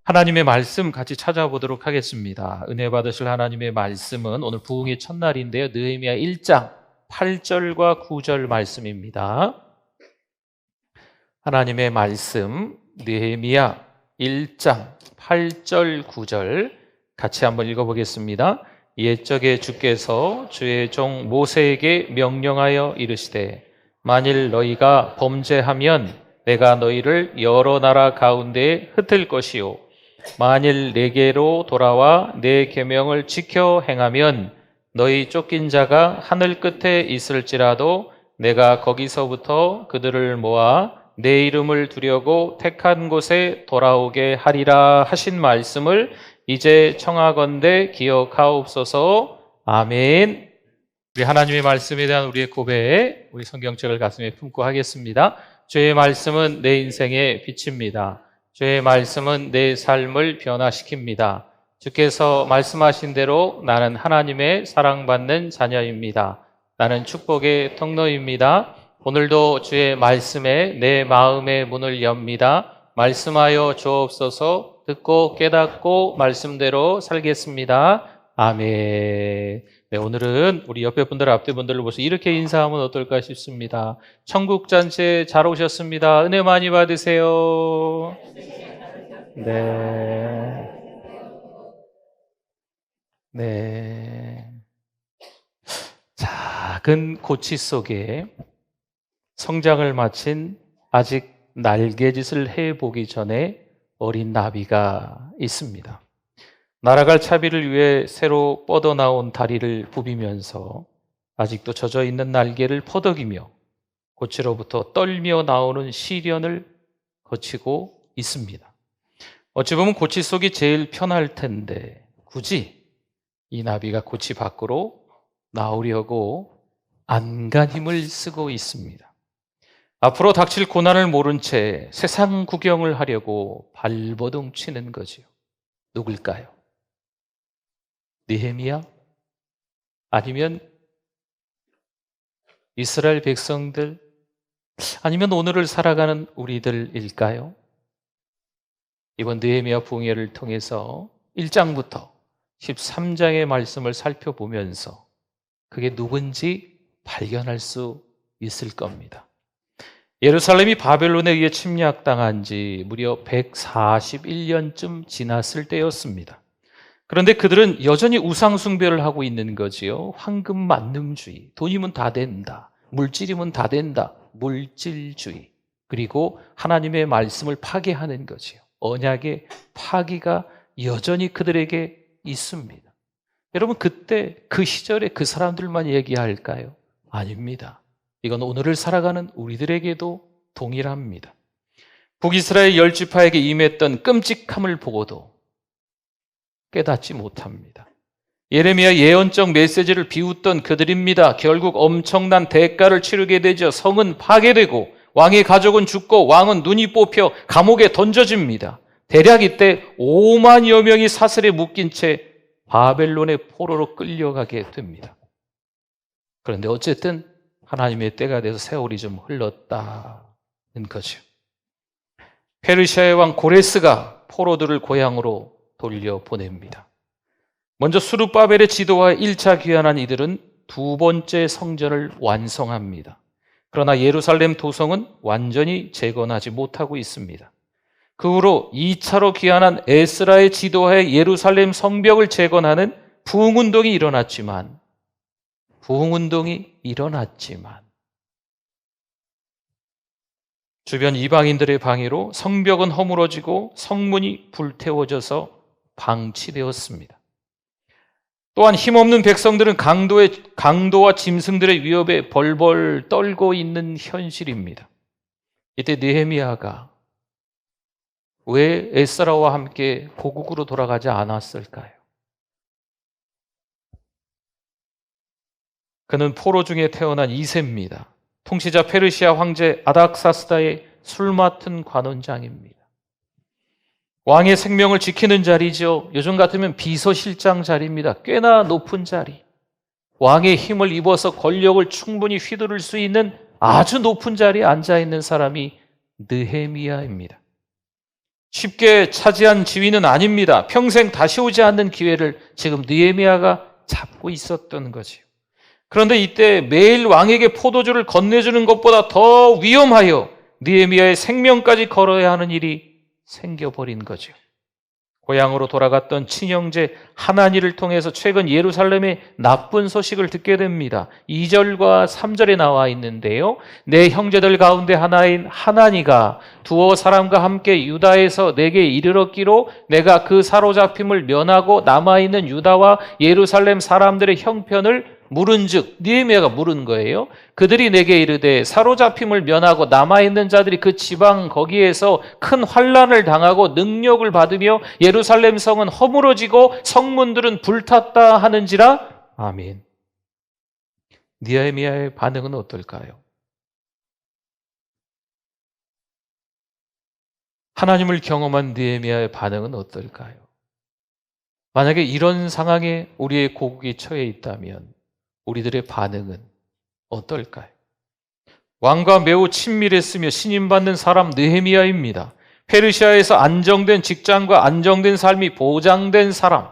하나님의 말씀 같이 찾아보도록 하겠습니다. 은혜 받으실 하나님의 말씀은 오늘 부흥의 첫날인데요. 느헤미야 1장 8절과 9절 말씀입니다. 하나님의 말씀 느헤미야 1장 8절 9절 같이 한번 읽어보겠습니다. 옛적에 주께서 주의 종 모세에게 명령하여 이르시되 만일 너희가 범죄하면 내가 너희를 여러 나라 가운데에 흩을 것이요 만일 내게로 돌아와 내 계명을 지켜 행하면 너희 쫓긴 자가 하늘 끝에 있을지라도 내가 거기서부터 그들을 모아 내 이름을 두려고 택한 곳에 돌아오게 하리라 하신 말씀을 이제 청하건대 기억하옵소서. 아멘. 우리 하나님의 말씀에 대한 우리의 고백, 우리 성경책을 가슴에 품고 하겠습니다. 주의 말씀은 내 인생의 빛입니다. 주의 말씀은 내 삶을 변화시킵니다. 주께서 말씀하신 대로 나는 하나님의 사랑받는 자녀입니다. 나는 축복의 통로입니다. 오늘도 주의 말씀에 내 마음의 문을 엽니다. 말씀하여 주옵소서. 듣고 깨닫고 말씀대로 살겠습니다. 아멘. 네, 오늘은 우리 옆에 분들, 앞뒤 분들을 보셔서 이렇게 인사하면 어떨까 싶습니다. 천국잔치에 잘 오셨습니다. 은혜 많이 받으세요. 네. 네. 작은 고치 속에 성장을 마친 아직 날개짓을 해보기 전에 어린 나비가 있습니다. 날아갈 차비를 위해 새로 뻗어나온 다리를 부비면서 아직도 젖어있는 날개를 퍼덕이며 고치로부터 떨며 나오는 시련을 거치고 있습니다. 어찌 보면 고치 속이 제일 편할 텐데 굳이 이 나비가 고치 밖으로 나오려고 안간힘을 쓰고 있습니다. 앞으로 닥칠 고난을 모른 채 세상 구경을 하려고 발버둥 치는 거지요. 누굴까요? 느헤미야? 아니면 이스라엘 백성들? 아니면 오늘을 살아가는 우리들일까요? 이번 느헤미야 부흥회를 통해서 1장부터 13장의 말씀을 살펴보면서 그게 누군지 발견할 수 있을 겁니다. 예루살렘이 바벨론에 의해 침략당한 지 무려 141년쯤 지났을 때였습니다. 그런데 그들은 여전히 우상숭배를 하고 있는 거지요. 황금 만능주의, 돈이면 다 된다, 물질이면 다 된다, 물질주의. 그리고 하나님의 말씀을 파괴하는 거지요. 언약의 파기가 여전히 그들에게 있습니다. 여러분, 그때 그 시절에 그 사람들만 얘기할까요? 아닙니다. 이건 오늘을 살아가는 우리들에게도 동일합니다. 북이스라엘 10지파에게 임했던 끔찍함을 보고도 깨닫지 못합니다. 예레미야 예언적 메시지를 비웃던 그들입니다. 결국 엄청난 대가를 치르게 되죠. 성은 파괴되고 왕의 가족은 죽고 왕은 눈이 뽑혀 감옥에 던져집니다. 대략 이때 5만여 명이 사슬에 묶인 채 바벨론의 포로로 끌려가게 됩니다. 그런데 어쨌든 하나님의 때가 돼서 세월이 좀 흘렀다는 거죠. 페르시아의 왕 고레스가 포로들을 고향으로 돌려보냅니다. 먼저 수르바벨의 지도하에 1차 귀환한 이들은 두 번째 성전을 완성합니다. 그러나 예루살렘 도성은 완전히 재건하지 못하고 있습니다. 그 후로 2차로 귀환한 에스라의 지도하에 예루살렘 성벽을 재건하는 부흥운동이 일어났지만 주변 이방인들의 방해로 성벽은 허물어지고 성문이 불태워져서 방치되었습니다. 또한 힘없는 백성들은 강도와 짐승들의 위협에 벌벌 떨고 있는 현실입니다. 이때 느헤미야가 왜 에스라와 함께 고국으로 돌아가지 않았을까요? 그는 포로 중에 태어난 2세입니다. 통치자 페르시아 황제 아닥사스다의 술 맡은 관원장입니다. 왕의 생명을 지키는 자리죠. 요즘 같으면 비서실장 자리입니다. 꽤나 높은 자리. 왕의 힘을 입어서 권력을 충분히 휘두를 수 있는 아주 높은 자리에 앉아있는 사람이 느헤미야입니다. 쉽게 차지한 지위는 아닙니다. 평생 다시 오지 않는 기회를 지금 느헤미야가 잡고 있었던 거지요. 그런데 이때 매일 왕에게 포도주를 건네주는 것보다 더 위험하여 느헤미야의 생명까지 걸어야 하는 일이 생겨버린 거죠. 고향으로 돌아갔던 친형제 하나니를 통해서 최근 예루살렘의 나쁜 소식을 듣게 됩니다. 2절과 3절에 나와 있는데요. 내 형제들 가운데 하나인 하나니가 두어 사람과 함께 유다에서 내게 이르렀기로 내가 그 사로잡힘을 면하고 남아있는 유다와 예루살렘 사람들의 형편을 물은즉, 느헤미야가 물은 거예요. 그들이 내게 이르되 사로잡힘을 면하고 남아있는 자들이 그 지방 거기에서 큰 환난을 당하고 능력을 받으며 예루살렘 성은 허물어지고 성문들은 불탔다 하는지라. 아멘. 느헤미야의 반응은 어떨까요? 하나님을 경험한 느헤미야의 반응은 어떨까요? 만약에 이런 상황에 우리의 고국이 처해 있다면 우리들의 반응은 어떨까요? 왕과 매우 친밀했으며 신임받는 사람 느헤미야입니다. 페르시아에서 안정된 직장과 안정된 삶이 보장된 사람,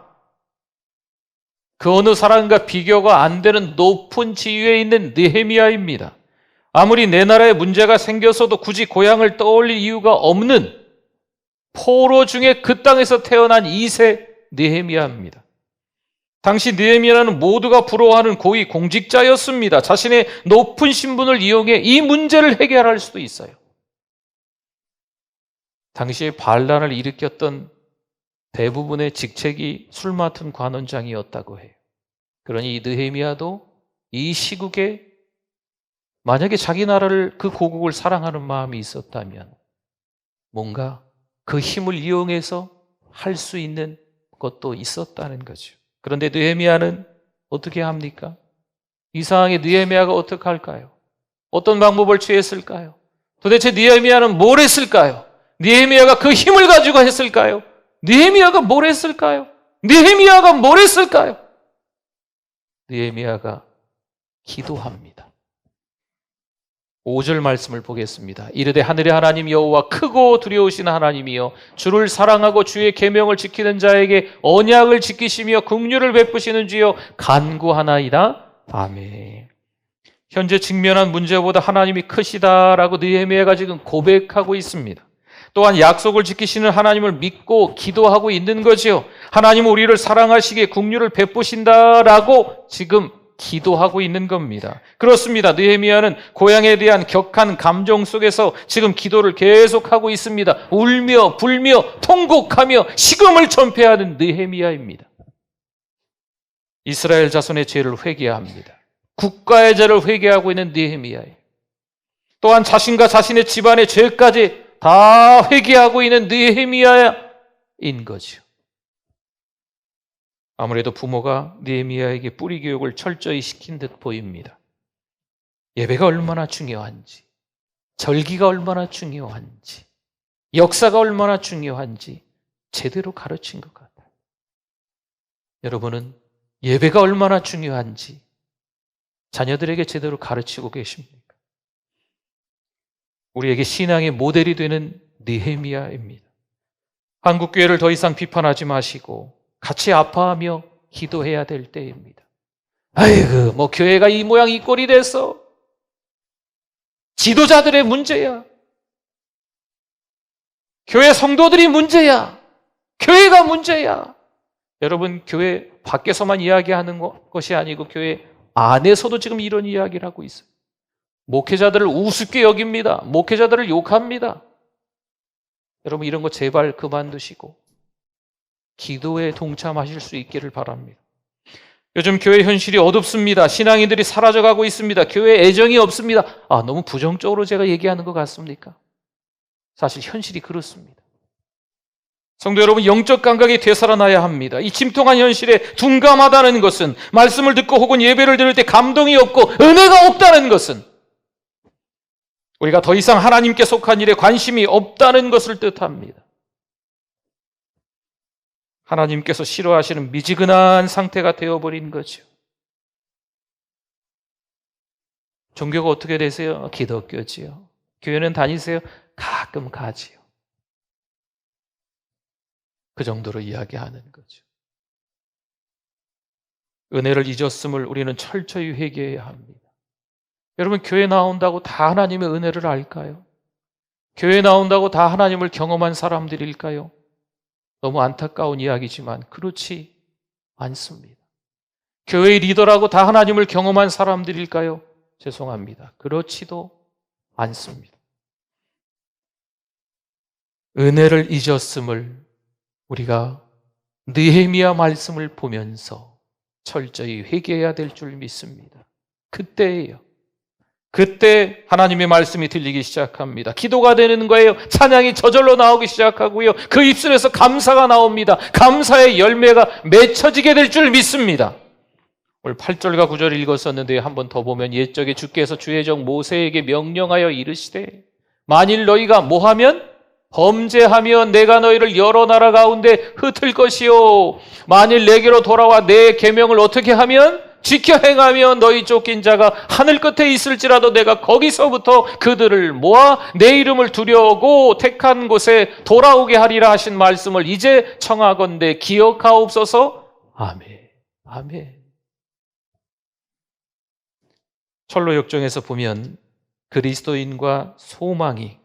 그 어느 사람과 비교가 안 되는 높은 지위에 있는 느헤미야입니다. 아무리 내 나라에 문제가 생겼어도 굳이 고향을 떠올릴 이유가 없는 포로 중에 그 땅에서 태어난 2세 느헤미야입니다. 당시 느헤미야는 모두가 부러워하는 고위 공직자였습니다. 자신의 높은 신분을 이용해 이 문제를 해결할 수도 있어요. 당시에 반란을 일으켰던 대부분의 직책이 술 맡은 관원장이었다고 해요. 그러니 이 느헤미야도 이 시국에 만약에 자기 나라를, 그 고국을 사랑하는 마음이 있었다면 뭔가 그 힘을 이용해서 할 수 있는 것도 있었다는 거죠. 그런데 느헤미야는 어떻게 합니까? 이 상황에 느헤미야가 어떻게 할까요? 어떤 방법을 취했을까요? 도대체 느헤미야는 뭘 했을까요? 느헤미야가 그 힘을 가지고 했을까요? 느헤미야가 뭘 했을까요? 느헤미야가 뭘 했을까요? 느헤미야가 기도합니다. 5절 말씀을 보겠습니다. 이르되 하늘의 하나님 여호와 크고 두려우신 하나님이여 주를 사랑하고 주의 계명을 지키는 자에게 언약을 지키시며 긍휼을 베푸시는 주여 간구하나이다. 아멘. 현재 직면한 문제보다 하나님이 크시다라고 느헤미야가 지금 고백하고 있습니다. 또한 약속을 지키시는 하나님을 믿고 기도하고 있는 거죠. 하나님은 우리를 사랑하시기에 긍휼을 베푸신다라고 지금 기도하고 있는 겁니다. 그렇습니다. 느헤미야는 고향에 대한 격한 감정 속에서 지금 기도를 계속하고 있습니다. 울며 불며 통곡하며 식음을 전폐하는 느헤미야입니다. 이스라엘 자손의 죄를 회개합니다. 국가의 죄를 회개하고 있는 느헤미야예요. 또한 자신과 자신의 집안의 죄까지 다 회개하고 있는 느헤미야인 거죠. 아무래도 부모가 느헤미야에게 뿌리 교육을 철저히 시킨 듯 보입니다. 예배가 얼마나 중요한지, 절기가 얼마나 중요한지, 역사가 얼마나 중요한지 제대로 가르친 것 같아요. 여러분은 예배가 얼마나 중요한지 자녀들에게 제대로 가르치고 계십니까? 우리에게 신앙의 모델이 되는 느헤미야입니다. 한국교회를 더 이상 비판하지 마시고 같이 아파하며 기도해야 될 때입니다. 아이고, 뭐 교회가 이 모양 이 꼴이 됐어. 지도자들의 문제야. 교회 성도들이 문제야. 교회가 문제야. 여러분, 교회 밖에서만 이야기하는 것이 아니고 교회 안에서도 지금 이런 이야기를 하고 있어요. 목회자들을 우습게 여깁니다. 목회자들을 욕합니다. 여러분, 이런 거 제발 그만두시고 기도에 동참하실 수 있기를 바랍니다. 요즘 교회 현실이 어둡습니다. 신앙인들이 사라져가고 있습니다. 교회에 애정이 없습니다. 너무 부정적으로 제가 얘기하는 것 같습니까? 사실 현실이 그렇습니다. 성도 여러분, 영적 감각이 되살아나야 합니다. 이 침통한 현실에 둔감하다는 것은, 말씀을 듣고 혹은 예배를 드릴 때 감동이 없고 은혜가 없다는 것은 우리가 더 이상 하나님께 속한 일에 관심이 없다는 것을 뜻합니다. 하나님께서 싫어하시는 미지근한 상태가 되어버린 거죠. 종교가 어떻게 되세요? 기독교지요. 교회는 다니세요? 가끔 가지요. 그 정도로 이야기하는 거죠. 은혜를 잊었음을 우리는 철저히 회개해야 합니다. 여러분, 교회 나온다고 다 하나님의 은혜를 알까요? 교회 나온다고 다 하나님을 경험한 사람들일까요? 너무 안타까운 이야기지만 그렇지 않습니다. 교회의 리더라고 다 하나님을 경험한 사람들일까요? 죄송합니다. 그렇지도 않습니다. 은혜를 잊었음을 우리가 느헤미야 말씀을 보면서 철저히 회개해야 될 줄 믿습니다. 그때예요. 그때 하나님의 말씀이 들리기 시작합니다. 기도가 되는 거예요. 찬양이 저절로 나오기 시작하고요. 그 입술에서 감사가 나옵니다. 감사의 열매가 맺혀지게 될 줄 믿습니다. 오늘 8절과 9절 읽었었는데 한 번 더 보면 옛적에 주께서 주의 종 모세에게 명령하여 이르시되 만일 너희가 뭐하면 범죄하면 내가 너희를 여러 나라 가운데 흩을 것이요 만일 내게로 돌아와 내 계명을 어떻게 하면 지켜 행하면 너희 쫓긴 자가 하늘 끝에 있을지라도 내가 거기서부터 그들을 모아 내 이름을 두려고 택한 곳에 돌아오게 하리라 하신 말씀을 이제 청하건대 기억하옵소서. 아멘. 아멘. 철로 역정에서 보면 그리스도인과 소망이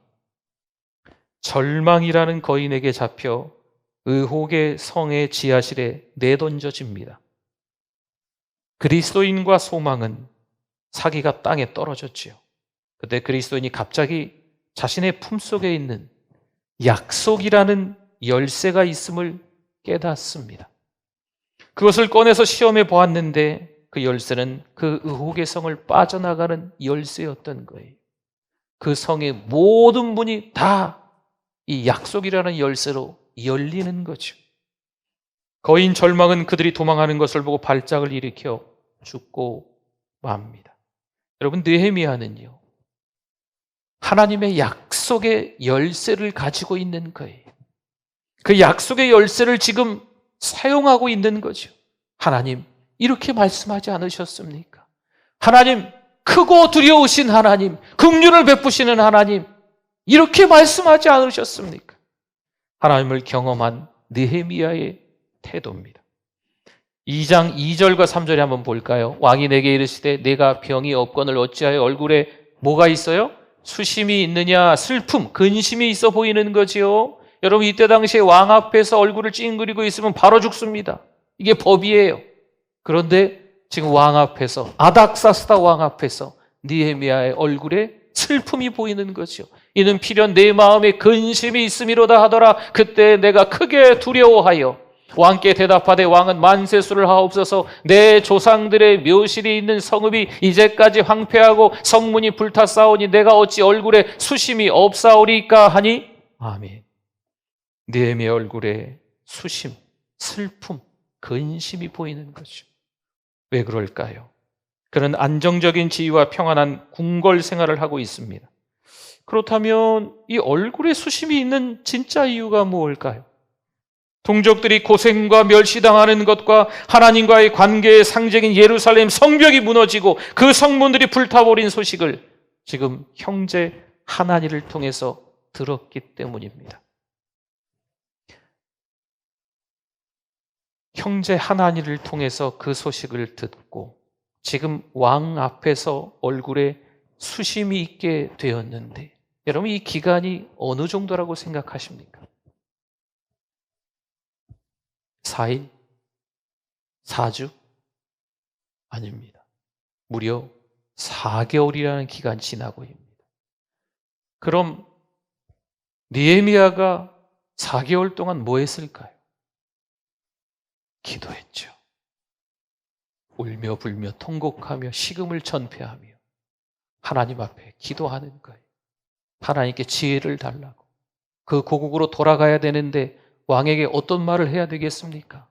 절망이라는 거인에게 잡혀 의혹의 성의 지하실에 내던져집니다. 그리스도인과 소망은 사기가 땅에 떨어졌지요. 그때 그리스도인이 갑자기 자신의 품속에 있는 약속이라는 열쇠가 있음을 깨닫습니다. 그것을 꺼내서 시험해 보았는데 그 열쇠는 그 의혹의 성을 빠져나가는 열쇠였던 거예요. 그 성의 모든 문이 다 이 약속이라는 열쇠로 열리는 거죠. 거인 절망은 그들이 도망하는 것을 보고 발작을 일으켜 죽고 맙니다. 여러분, 느헤미야는요, 하나님의 약속의 열쇠를 가지고 있는 거예요. 그 약속의 열쇠를 지금 사용하고 있는 거죠. 하나님, 이렇게 말씀하지 않으셨습니까? 하나님, 크고 두려우신 하나님, 긍휼을 베푸시는 하나님, 이렇게 말씀하지 않으셨습니까? 하나님을 경험한 느헤미야의 태도입니다. 2장 2절과 3절에 한번 볼까요? 왕이 내게 이르시되 내가 병이 없거늘 어찌하여 얼굴에 뭐가 있어요? 수심이 있느냐? 슬픔, 근심이 있어 보이는 거지요. 여러분, 이때 당시에 왕 앞에서 얼굴을 찡그리고 있으면 바로 죽습니다. 이게 법이에요. 그런데 지금 왕 앞에서, 아닥사스다 왕 앞에서 느헤미야의 얼굴에 슬픔이 보이는 거죠. 이는 필연 내 마음에 근심이 있음이로다 하더라. 그때 내가 크게 두려워하여 왕께 대답하되 왕은 만세수를 하옵소서. 내 조상들의 묘실이 있는 성읍이 이제까지 황폐하고 성문이 불탔사오니 내가 어찌 얼굴에 수심이 없사오리까 하니 아멘. 느헤미야 얼굴에 수심, 슬픔, 근심이 보이는 거죠. 왜 그럴까요? 그는 안정적인 지위와 평안한 궁궐 생활을 하고 있습니다. 그렇다면 이 얼굴에 수심이 있는 진짜 이유가 무엇일까요? 동족들이 고생과 멸시당하는 것과 하나님과의 관계의 상징인 예루살렘 성벽이 무너지고 그 성문들이 불타버린 소식을 지금 형제 하나니를 통해서 들었기 때문입니다. 형제 하나니를 통해서 그 소식을 듣고 지금 왕 앞에서 얼굴에 수심이 있게 되었는데 여러분, 이 기간이 어느 정도라고 생각하십니까? 4일? 4주? 아닙니다. 무려 4개월이라는 기간 지나고입니다. 그럼 느헤미야가 4개월 동안 뭐 했을까요? 기도했죠. 울며 불며 통곡하며 식음을 전폐하며 하나님 앞에 기도하는 거예요. 하나님께 지혜를 달라고. 그 고국으로 돌아가야 되는데 왕에게 어떤 말을 해야 되겠습니까?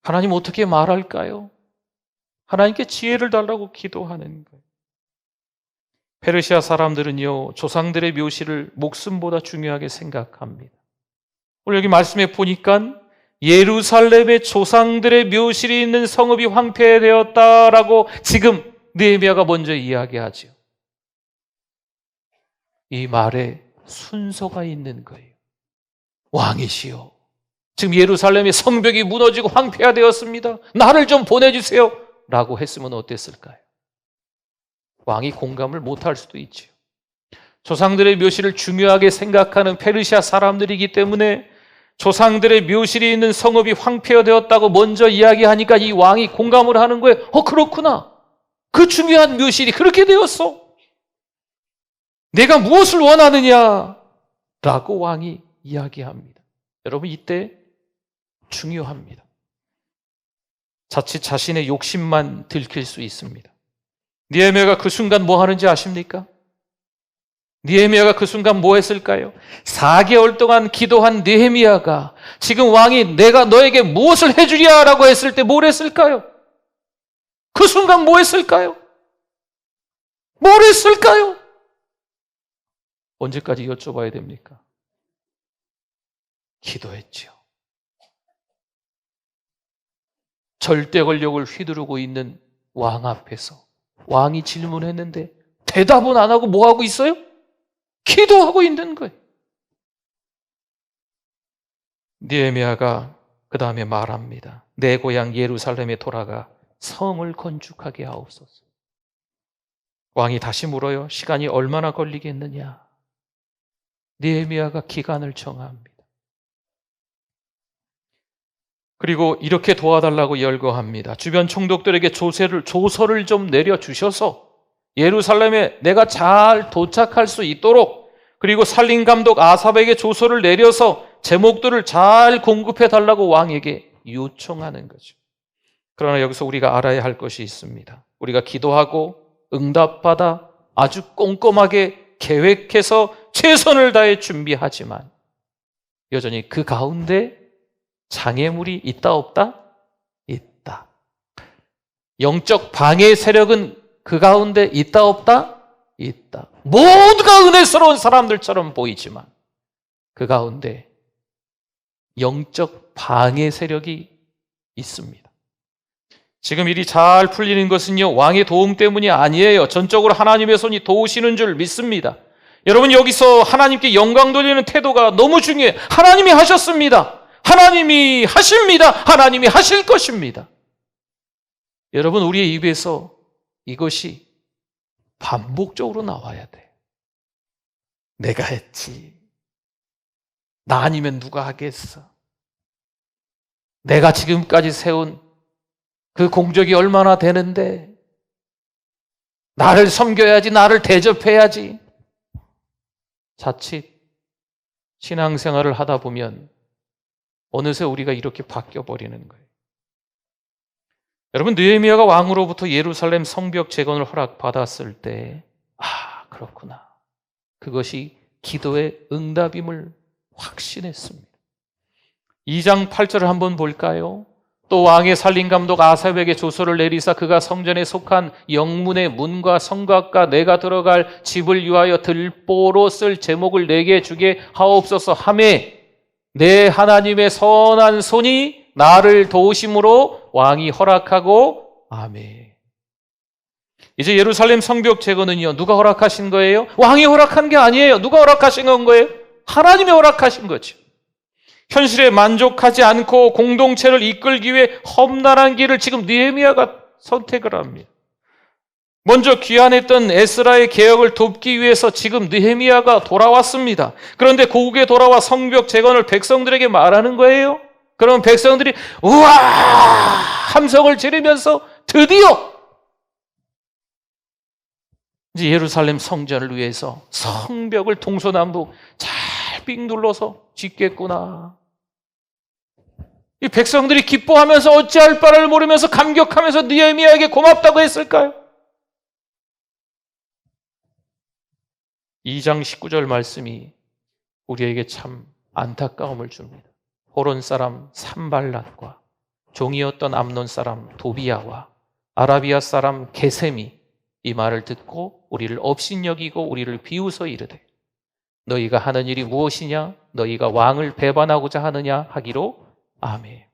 하나님 어떻게 말할까요? 하나님께 지혜를 달라고 기도하는 거예요. 페르시아 사람들은요, 조상들의 묘실을 목숨보다 중요하게 생각합니다. 오늘 여기 말씀에 보니까 예루살렘의 조상들의 묘실이 있는 성읍이 황폐되었다라고 지금 느헤미야가 먼저 이야기하죠. 이 말에 순서가 있는 거예요. 왕이시여, 지금 예루살렘의 성벽이 무너지고 황폐화되었습니다. 나를 좀 보내주세요 라고 했으면 어땠을까요? 왕이 공감을 못할 수도 있지요. 조상들의 묘실을 중요하게 생각하는 페르시아 사람들이기 때문에 조상들의 묘실이 있는 성읍이 황폐화되었다고 먼저 이야기하니까 이 왕이 공감을 하는 거예요. 그렇구나. 그 중요한 묘실이 그렇게 되었어. 내가 무엇을 원하느냐? 라고 왕이 이야기합니다. 여러분, 이때 중요합니다. 자칫 자신의 욕심만 들킬 수 있습니다. 느헤미야가 그 순간 뭐 하는지 아십니까? 느헤미야가 그 순간 뭐 했을까요? 4개월 동안 기도한 느헤미야가 지금 왕이 내가 너에게 무엇을 해주랴 라고 했을 때 뭘 했을까요? 그 순간 뭐 했을까요? 뭘 했을까요? 언제까지 여쭤봐야 됩니까? 기도했지요. 절대 권력을 휘두르고 있는 왕 앞에서 왕이 질문했는데 대답은 안 하고 뭐 하고 있어요? 기도하고 있는 거예요. 느헤미야가 그 다음에 말합니다. 내 고향 예루살렘에 돌아가 성을 건축하게 하옵소서. 왕이 다시 물어요. 시간이 얼마나 걸리겠느냐? 느헤미야가 기간을 정합니다. 그리고 이렇게 도와달라고 열거합니다. 주변 총독들에게 조서를 좀 내려주셔서 예루살렘에 내가 잘 도착할 수 있도록, 그리고 살림감독 아삽에게 조서를 내려서 제목들을 잘 공급해 달라고 왕에게 요청하는 거죠. 그러나 여기서 우리가 알아야 할 것이 있습니다. 우리가 기도하고 응답받아 아주 꼼꼼하게 계획해서 최선을 다해 준비하지만 여전히 그 가운데 장애물이 있다 없다? 있다. 영적 방해 세력은 그 가운데 있다 없다? 있다. 모두가 은혜스러운 사람들처럼 보이지만 그 가운데 영적 방해 세력이 있습니다. 지금 일이 잘 풀리는 것은요, 왕의 도움 때문이 아니에요. 전적으로 하나님의 손이 도우시는 줄 믿습니다. 여러분, 여기서 하나님께 영광 돌리는 태도가 너무 중요해요. 하나님이 하셨습니다. 하나님이 하십니다. 하나님이 하실 것입니다. 여러분, 우리의 입에서 이것이 반복적으로 나와야 돼요. 내가 했지. 나 아니면 누가 하겠어. 내가 지금까지 세운 그 공적이 얼마나 되는데 나를 섬겨야지, 나를 대접해야지. 자칫 신앙생활을 하다 보면 어느새 우리가 이렇게 바뀌어버리는 거예요. 여러분, 느헤미야가 왕으로부터 예루살렘 성벽 재건을 허락받았을 때 그렇구나. 그것이 기도의 응답임을 확신했습니다. 2장 8절을 한번 볼까요? 또 왕의 살림감독 아삽에게 조서를 내리사 그가 성전에 속한 영문의 문과 성곽과 내가 들어갈 집을 위하여 들보로 쓸 제목을 내게 주게 하옵소서 하매 내 하나님의 선한 손이 나를 도우심으로 왕이 허락하고 아멘. 이제 예루살렘 성벽 재건은요, 누가 허락하신 거예요? 왕이 허락한 게 아니에요. 누가 허락하신 건 거예요? 하나님이 허락하신 거죠. 현실에 만족하지 않고 공동체를 이끌기 위해 험난한 길을 지금 느헤미야가 선택을 합니다. 먼저 귀환했던 에스라의 개혁을 돕기 위해서 지금 느헤미야가 돌아왔습니다. 그런데 고국에 돌아와 성벽 재건을 백성들에게 말하는 거예요. 그러면 백성들이 우와 함성을 지르면서 드디어 이제 예루살렘 성전을 위해서 성벽을 동서남북 잘 삥 둘러서 짓겠구나. 이 백성들이 기뻐하면서 어찌할 바를 모르면서 감격하면서 느헤미야에게 고맙다고 했을까요? 2장 19절 말씀이 우리에게 참 안타까움을 줍니다. 호론 사람 산발랏과 종이었던 암논 사람 도비야와 아라비아 사람 게셈이 이 말을 듣고 우리를 업신여기고 우리를 비웃어 이르되 너희가 하는 일이 무엇이냐? 너희가 왕을 배반하고자 하느냐? 하기로 아멘.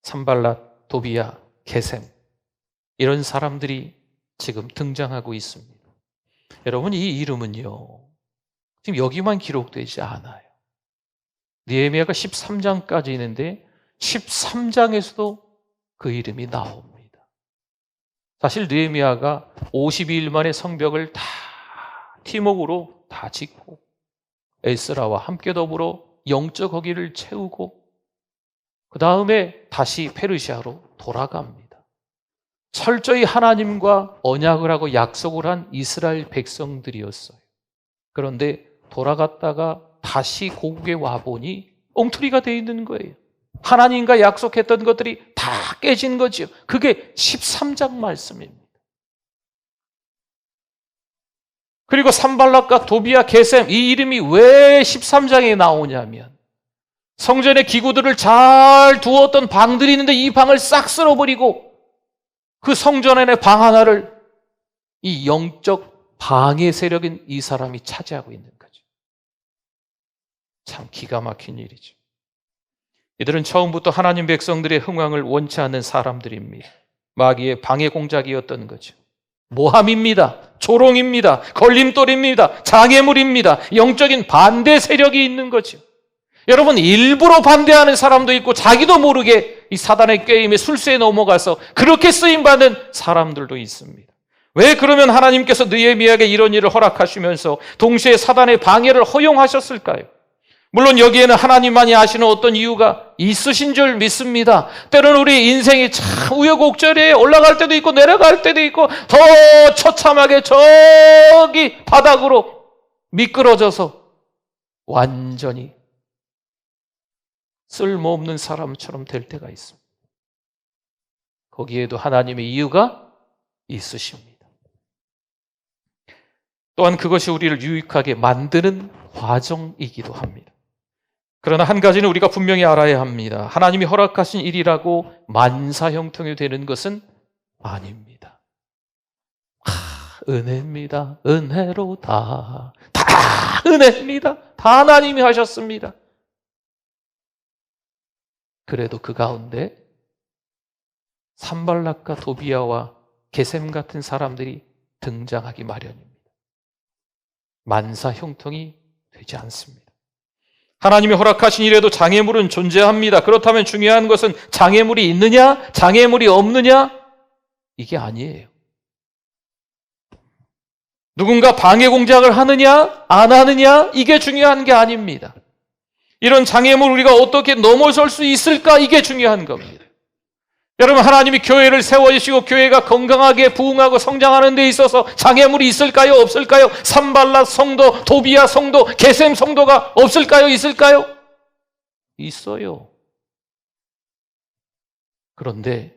산발랏, 도비야, 게셈 이런 사람들이 지금 등장하고 있습니다. 여러분, 이 이름은요 지금 여기만 기록되지 않아요. 느헤미야가 13장까지 있는데 13장에서도 그 이름이 나옵니다. 사실 느헤미야가 52일 만에 성벽을 다 팀웍으로 다 짓고 에스라와 함께 더불어 영적 허기를 채우고 그 다음에 다시 페르시아로 돌아갑니다. 철저히 하나님과 언약을 하고 약속을 한 이스라엘 백성들이었어요. 그런데 돌아갔다가 다시 고국에 와보니 엉터리가 돼 있는 거예요. 하나님과 약속했던 것들이 다 깨진 거죠. 그게 13장 말씀입니다. 그리고 산발락과 도비야, 게셈, 이 이름이 왜 13장에 나오냐면 성전의 기구들을 잘 두었던 방들이 있는데 이 방을 싹 쓸어버리고 그 성전 안에 방 하나를 이 영적 방해 세력인 이 사람이 차지하고 있는 거죠. 참 기가 막힌 일이죠. 이들은 처음부터 하나님 백성들의 흥왕을 원치 않는 사람들입니다. 마귀의 방해 공작이었던 거죠. 모함입니다. 조롱입니다. 걸림돌입니다. 장애물입니다. 영적인 반대 세력이 있는 거죠. 여러분, 일부러 반대하는 사람도 있고 자기도 모르게 이 사단의 꾀임에 술수에 넘어가서 그렇게 쓰임받는 사람들도 있습니다. 왜 그러면 하나님께서 느헤미야에게 이런 일을 허락하시면서 동시에 사단의 방해를 허용하셨을까요? 물론 여기에는 하나님만이 아시는 어떤 이유가 있으신 줄 믿습니다. 때로는 우리 인생이 참 우여곡절에 올라갈 때도 있고 내려갈 때도 있고 더 처참하게 저기 바닥으로 미끄러져서 완전히 쓸모없는 사람처럼 될 때가 있습니다. 거기에도 하나님의 이유가 있으십니다. 또한 그것이 우리를 유익하게 만드는 과정이기도 합니다. 그러나 한 가지는 우리가 분명히 알아야 합니다. 하나님이 허락하신 일이라고 만사형통이 되는 것은 아닙니다. 은혜입니다. 은혜로 다 은혜입니다. 다 하나님이 하셨습니다. 그래도 그 가운데 산발락과 도비야와 게셈 같은 사람들이 등장하기 마련입니다. 만사형통이 되지 않습니다. 하나님이 허락하신 일에도 장애물은 존재합니다. 그렇다면 중요한 것은 장애물이 있느냐, 장애물이 없느냐, 이게 아니에요. 누군가 방해 공작을 하느냐, 안 하느냐, 이게 중요한 게 아닙니다. 이런 장애물 우리가 어떻게 넘어설 수 있을까, 이게 중요한 겁니다. 여러분, 하나님이 교회를 세워주시고 교회가 건강하게 부흥하고 성장하는 데 있어서 장애물이 있을까요? 없을까요? 산발락 성도, 도비야 성도, 게셈 성도가 없을까요? 있을까요? 있어요. 그런데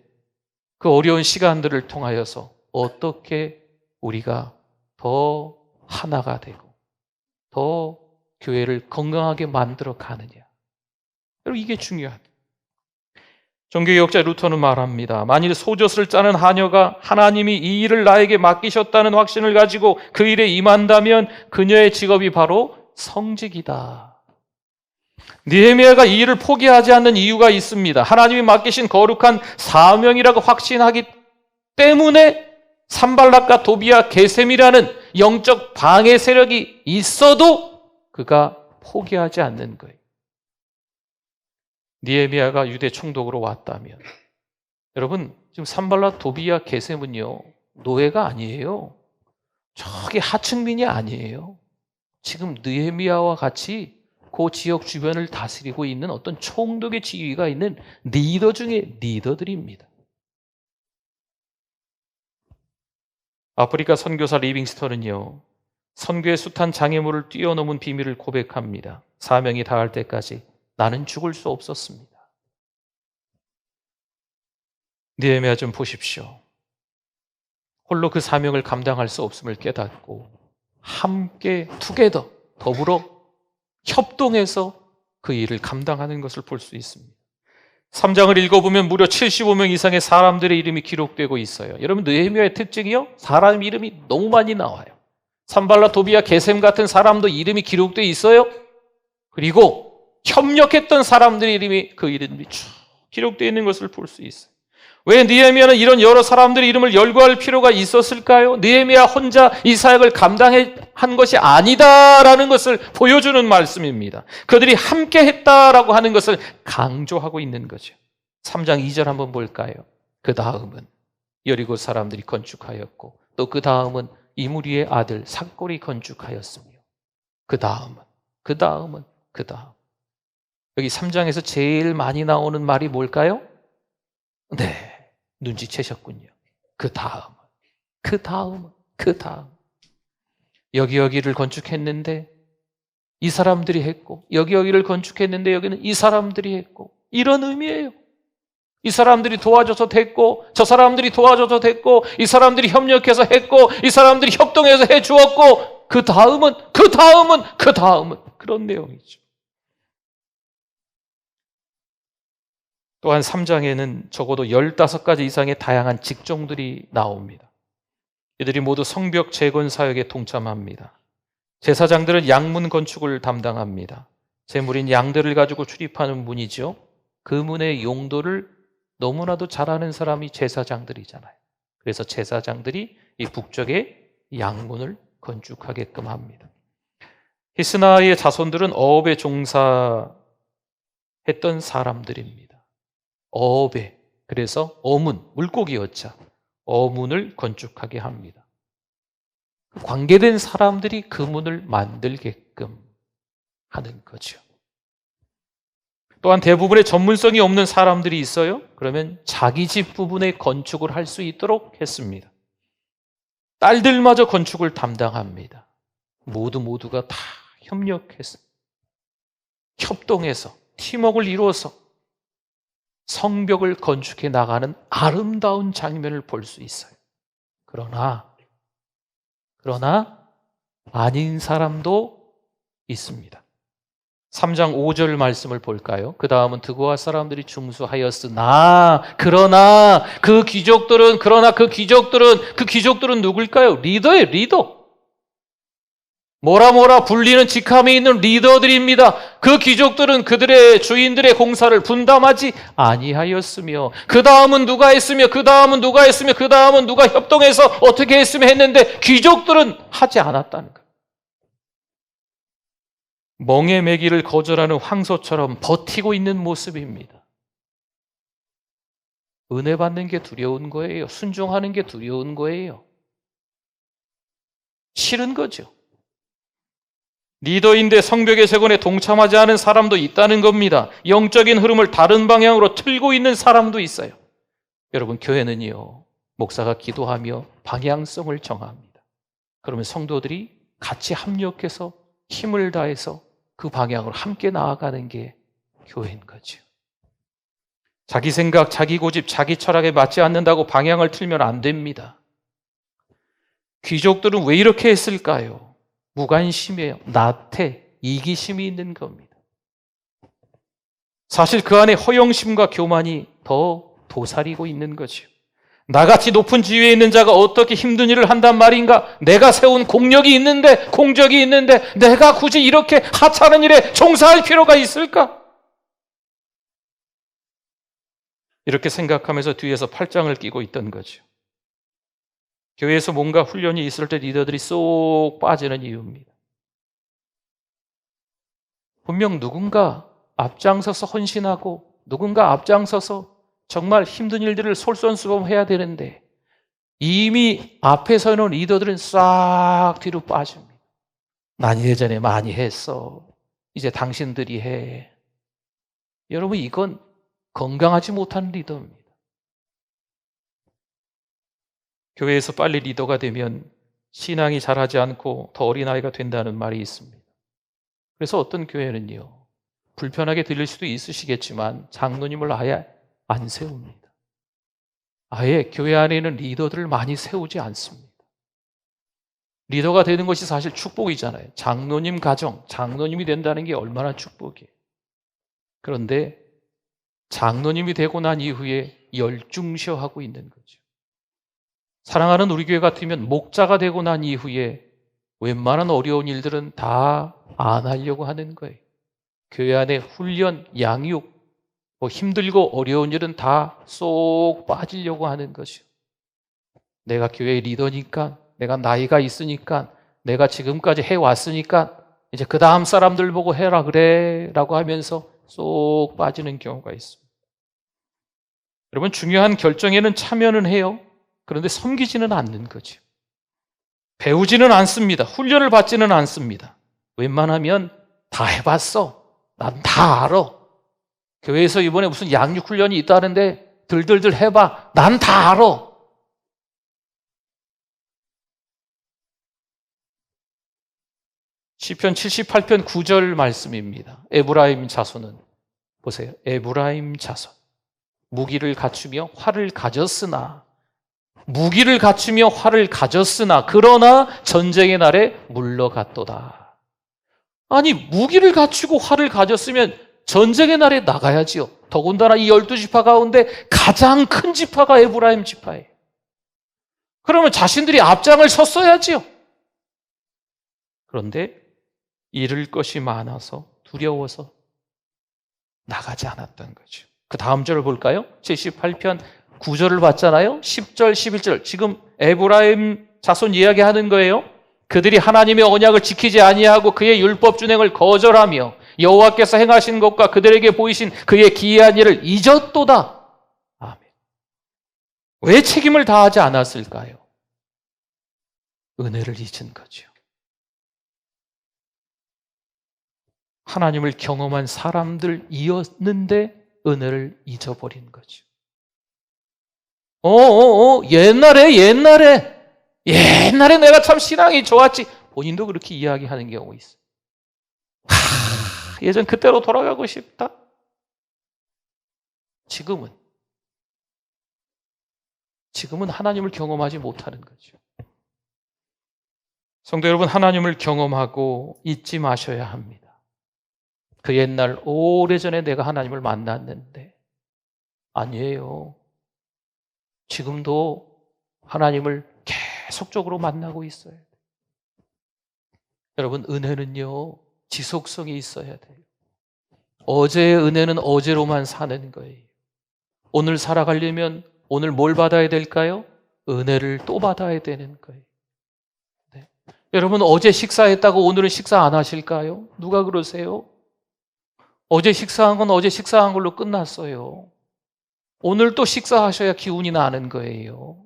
그 어려운 시간들을 통하여서 어떻게 우리가 더 하나가 되고 더 교회를 건강하게 만들어 가느냐, 여러분, 이게 중요하다. 종교개혁자 루터는 말합니다. 만일 소젖을 짜는 하녀가 하나님이 이 일을 나에게 맡기셨다는 확신을 가지고 그 일에 임한다면 그녀의 직업이 바로 성직이다. 느헤미야가 이 일을 포기하지 않는 이유가 있습니다. 하나님이 맡기신 거룩한 사명이라고 확신하기 때문에 산발락과 도비야, 게셈이라는 영적 방해 세력이 있어도 그가 포기하지 않는 거예요. 느헤미야가 유대 총독으로 왔다면, 여러분, 지금 산발락, 도비야, 게셈은요, 노예가 아니에요. 저기 하층민이 아니에요. 지금 느헤미야와 같이 그 지역 주변을 다스리고 있는 어떤 총독의 지위가 있는 리더 중에 리더들입니다. 아프리카 선교사 리빙스턴은요, 선교의 숱한 장애물을 뛰어넘은 비밀을 고백합니다. 사명이 다할 때까지 나는 죽을 수 없었습니다. 느헤미야 좀 보십시오. 홀로 그 사명을 감당할 수 없음을 깨닫고 함께 투게더, 더불어 협동해서 그 일을 감당하는 것을 볼 수 있습니다. 3장을 읽어보면 무려 75명 이상의 사람들의 이름이 기록되고 있어요. 여러분, 느헤미야의 특징이요, 사람 이름이 너무 많이 나와요. 산발락, 도비야, 게셈 같은 사람도 이름이 기록되어 있어요. 그리고 협력했던 사람들의 이름이, 그 이름이 쭉 기록되어 있는 것을 볼 수 있어요. 왜 느헤미야는 이런 여러 사람들의 이름을 열거할 필요가 있었을까요? 느헤미야 혼자 이 사역을 감당한 것이 아니다라는 것을 보여주는 말씀입니다. 그들이 함께 했다라고 하는 것을 강조하고 있는 거죠. 3장 2절 한번 볼까요? 그 다음은 여리고 사람들이 건축하였고 또 그 다음은 이므리의 아들 삭골이 건축하였으며 그 다음은 여기 3장에서 제일 많이 나오는 말이 뭘까요? 네, 눈치채셨군요. 그 다음은 여기를 건축했는데 이 사람들이 했고 여기를 건축했는데 여기는 이 사람들이 했고 이런 의미예요. 이 사람들이 도와줘서 됐고 저 사람들이 도와줘서 됐고 이 사람들이 협력해서 했고 이 사람들이 협동해서 해주었고 그 다음은 그런 내용이죠. 또한 3장에는 적어도 15가지 이상의 다양한 직종들이 나옵니다. 이들이 모두 성벽 재건 사역에 동참합니다. 제사장들은 양문 건축을 담당합니다. 제물인 양들을 가지고 출입하는 문이죠. 그 문의 용도를 너무나도 잘 아는 사람이 제사장들이잖아요. 그래서 제사장들이 이 북쪽에 양문을 건축하게끔 합니다. 히스나의 자손들은 어업에 종사했던 사람들입니다. 어업에, 그래서 어문, 물고기 어자, 어문을 건축하게 합니다. 관계된 사람들이 그 문을 만들게끔 하는 거죠. 또한 대부분의 전문성이 없는 사람들이 있어요. 그러면 자기 집 부분의 건축을 할 수 있도록 했습니다. 딸들마저 건축을 담당합니다. 모두가 다 협력해서, 협동해서, 팀워크를 이루어서 성벽을 건축해 나가는 아름다운 장면을 볼 수 있어요. 그러나 아닌 사람도 있습니다. 3장 5절 말씀을 볼까요? 그 다음은 드고아 사람들이 중수하였으나 그러나 그 귀족들은 누굴까요? 리더예요, 리더. 뭐라 불리는 직함이 있는 리더들입니다. 그 귀족들은 그들의 주인들의 공사를 분담하지 아니하였으며 그 다음은 누가 했으며 그 다음은 누가 협동해서 어떻게 했으며 했는데 귀족들은 하지 않았다는 거예요. 멍에 매기를 거절하는 황소처럼 버티고 있는 모습입니다. 은혜 받는 게 두려운 거예요. 순종하는 게 두려운 거예요. 싫은 거죠. 리더인데 성벽의 재건에 동참하지 않은 사람도 있다는 겁니다. 영적인 흐름을 다른 방향으로 틀고 있는 사람도 있어요. 여러분, 교회는요, 목사가 기도하며 방향성을 정합니다. 그러면 성도들이 같이 합력해서 힘을 다해서 그 방향으로 함께 나아가는 게 교회인 거죠. 자기 생각, 자기 고집, 자기 철학에 맞지 않는다고 방향을 틀면 안 됩니다. 귀족들은 왜 이렇게 했을까요? 무관심이에요. 나태, 이기심이 있는 겁니다. 사실 그 안에 허영심과 교만이 더 도사리고 있는 거죠. 나같이 높은 지위에 있는 자가 어떻게 힘든 일을 한단 말인가? 내가 세운 공력이 있는데, 공적이 있는데 내가 굳이 이렇게 하찮은 일에 종사할 필요가 있을까? 이렇게 생각하면서 뒤에서 팔짱을 끼고 있던 거죠. 교회에서 뭔가 훈련이 있을 때 리더들이 쏙 빠지는 이유입니다. 분명 누군가 앞장서서 헌신하고 누군가 앞장서서 정말 힘든 일들을 솔선수범해야 되는데 이미 앞에 서 있는 리더들은 싹 뒤로 빠집니다. 난 예전에 많이 했어. 이제 당신들이 해. 여러분, 이건 건강하지 못한 리더입니다. 교회에서 빨리 리더가 되면 신앙이 자라지 않고 더 어린아이가 된다는 말이 있습니다. 그래서 어떤 교회는요, 불편하게 들릴 수도 있으시겠지만 장로님을 아예 안 세웁니다. 아예 교회 안에 있는 리더들을 많이 세우지 않습니다. 리더가 되는 것이 사실 축복이잖아요. 장로님 가정, 장로님이 된다는 게 얼마나 축복이에요. 그런데 장로님이 되고 난 이후에 열중셔하고 있는 거죠. 사랑하는 우리 교회 같으면 목자가 되고 난 이후에 웬만한 어려운 일들은 다 안 하려고 하는 거예요. 교회 안에 훈련, 양육, 뭐 힘들고 어려운 일은 다 쏙 빠지려고 하는 것이요. 내가 교회 리더니까, 내가 나이가 있으니까, 내가 지금까지 해왔으니까 이제 그 다음 사람들 보고 해라 그래 라고 하면서 쏙 빠지는 경우가 있습니다. 여러분, 중요한 결정에는 참여는 해요. 그런데 섬기지는 않는 거죠. 배우지는 않습니다. 훈련을 받지는 않습니다. 웬만하면 다 해봤어. 난 다 알아. 교회에서 이번에 무슨 양육훈련이 있다는데 들들들 해봐. 난 다 알아. 시편 78편 9절 말씀입니다. 에브라임 자손은, 보세요. 에브라임 자손. 무기를 갖추며 활을 가졌으나, 무기를 갖추며 활을 가졌으나 그러나 전쟁의 날에 물러갔도다. 아니, 무기를 갖추고 활을 가졌으면 전쟁의 날에 나가야지요. 더군다나 이 12지파 가운데 가장 큰 지파가 에브라임 지파예요. 그러면 자신들이 앞장을 섰어야지요. 그런데 잃을 것이 많아서 두려워서 나가지 않았던 거죠. 그 다음 절을 볼까요? 78편 9절을 봤잖아요. 10절, 11절. 지금 에브라임 자손 이야기하는 거예요. 그들이 하나님의 언약을 지키지 아니하고 그의 율법 준행을 거절하며 여호와께서 행하신 것과 그들에게 보이신 그의 기이한 일을 잊었도다. 아멘. 왜 책임을 다하지 않았을까요? 은혜를 잊은 거죠. 하나님을 경험한 사람들이었는데 은혜를 잊어버린 거죠. 옛날에 내가 참 신앙이 좋았지. 본인도 그렇게 이야기하는 경우 있어요. 예전 그때로 돌아가고 싶다. 지금은 하나님을 경험하지 못하는 거죠. 성도 여러분, 하나님을 경험하고 잊지 마셔야 합니다. 그 옛날 오래전에 내가 하나님을 만났는데, 아니에요. 지금도 하나님을 계속적으로 만나고 있어요. 여러분, 은혜는요, 지속성이 있어야 돼요. 어제의 은혜는 어제로만 사는 거예요. 오늘 살아가려면 오늘 뭘 받아야 될까요? 은혜를 또 받아야 되는 거예요. 네. 여러분, 어제 식사했다고 오늘은 식사 안 하실까요? 누가 그러세요? 어제 식사한 건 어제 식사한 걸로 끝났어요. 오늘 또 식사하셔야 기운이 나는 거예요.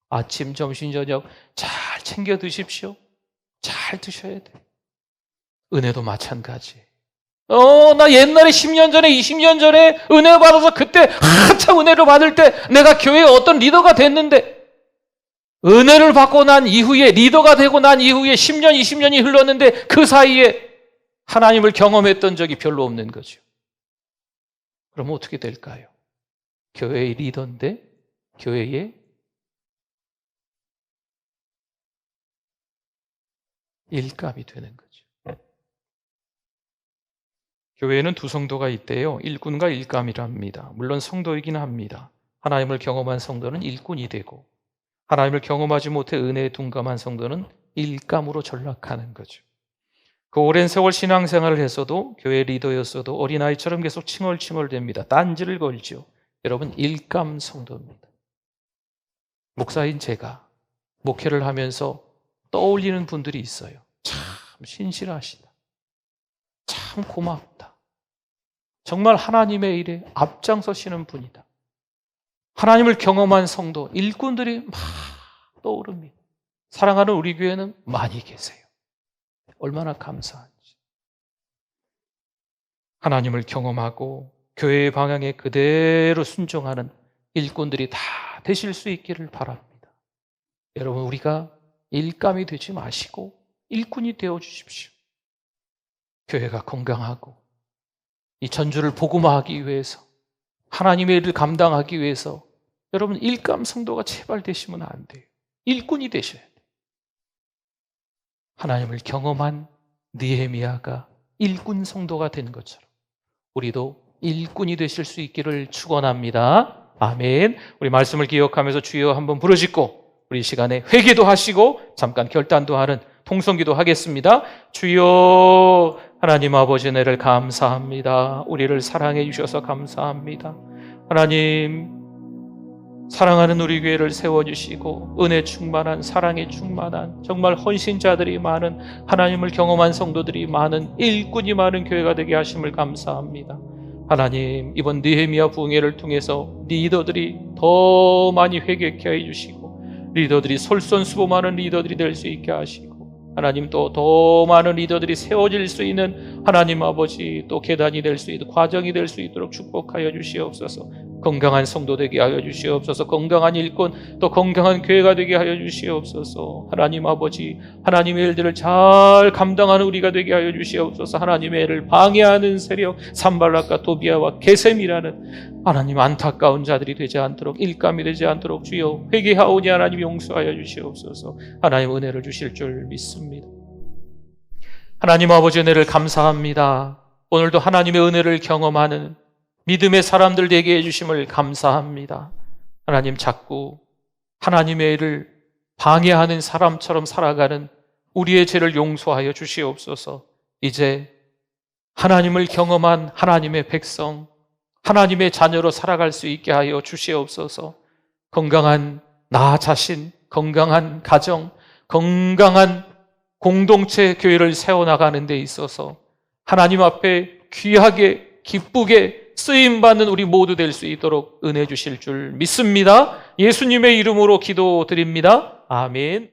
아침, 점심, 저녁 잘 챙겨 드십시오. 잘 드셔야 돼요. 은혜도 마찬가지. 나 옛날에 10년 전에, 20년 전에 은혜 받아서 그때 한참 은혜를 받을 때 내가 교회에 어떤 리더가 됐는데, 은혜를 받고 난 이후에, 리더가 되고 난 이후에 10년, 20년이 흘렀는데 그 사이에 하나님을 경험했던 적이 별로 없는 거죠. 그럼 어떻게 될까요? 교회의 리더인데 교회의 일감이 되는 거죠. 교회에는 두 성도가 있대요. 일꾼과 일감이랍니다. 물론 성도이긴 합니다. 하나님을 경험한 성도는 일꾼이 되고, 하나님을 경험하지 못해 은혜에 둔감한 성도는 일감으로 전락하는 거죠. 그 오랜 세월 신앙생활을 했어도, 교회 리더였어도 어린아이처럼 계속 칭얼칭얼댑니다. 딴지를 걸죠. 여러분, 일감 성도입니다. 목사인 제가 목회를 하면서 떠올리는 분들이 있어요. 참 신실하시다. 참 고맙다. 정말 하나님의 일에 앞장서시는 분이다. 하나님을 경험한 성도, 일꾼들이 막 떠오릅니다. 사랑하는 우리 교회는 많이 계세요. 얼마나 감사한지. 하나님을 경험하고 교회의 방향에 그대로 순종하는 일꾼들이 다 되실 수 있기를 바랍니다. 여러분, 우리가 일감이 되지 마시고 일꾼이 되어 주십시오. 교회가 건강하고 이 전주를 복음화하기 위해서, 하나님의 일을 감당하기 위해서 여러분, 일감 성도가 제발 되시면 안 돼요. 일꾼이 되셔야 돼요. 하나님을 경험한 느헤미야가 일꾼 성도가 된 것처럼 우리도 일꾼이 되실 수 있기를 축원합니다. 아멘. 우리 말씀을 기억하면서 주여 한번 부르짖고 우리 시간에 회개도 하시고 잠깐 결단도 하는 통성기도 하겠습니다. 주여 하나님 아버지 은혜를 감사합니다. 우리를 사랑해 주셔서 감사합니다. 하나님, 사랑하는 우리 교회를 세워주시고 은혜 충만한, 사랑에 충만한, 정말 헌신자들이 많은, 하나님을 경험한 성도들이 많은, 일꾼이 많은 교회가 되게 하심을 감사합니다. 하나님, 이번 느헤미야 부흥회를 통해서 리더들이 더 많이 회개케 해주시고 리더들이 솔선수범하는 리더들이 될 수 있게 하시고, 하나님 또 더 많은 리더들이 세워질 수 있는 하나님 아버지 또 계단이 될 수 있도록, 과정이 될 수 있도록 축복하여 주시옵소서. 건강한 성도 되게 하여 주시옵소서. 건강한 일꾼, 또 건강한 교회가 되게 하여 주시옵소서. 하나님 아버지, 하나님의 일들을 잘 감당하는 우리가 되게 하여 주시옵소서. 하나님의 일을 방해하는 세력, 산발락과 도비아와 게셈이라는 하나님 안타까운 자들이 되지 않도록, 일감이 되지 않도록 주여 회개하오니 하나님 용서하여 주시옵소서. 하나님 은혜를 주실 줄 믿습니다. 하나님 아버지 은혜를 감사합니다. 오늘도 하나님의 은혜를 경험하는 믿음의 사람들 되게 해주심을 감사합니다. 하나님, 자꾸 하나님의 일을 방해하는 사람처럼 살아가는 우리의 죄를 용서하여 주시옵소서. 이제 하나님을 경험한 하나님의 백성, 하나님의 자녀로 살아갈 수 있게 하여 주시옵소서. 건강한 나 자신, 건강한 가정, 건강한 공동체 교회를 세워나가는 데 있어서 하나님 앞에 귀하게 기쁘게 쓰임받는 우리 모두 될 수 있도록 은혜 주실 줄 믿습니다. 예수님의 이름으로 기도드립니다. 아멘.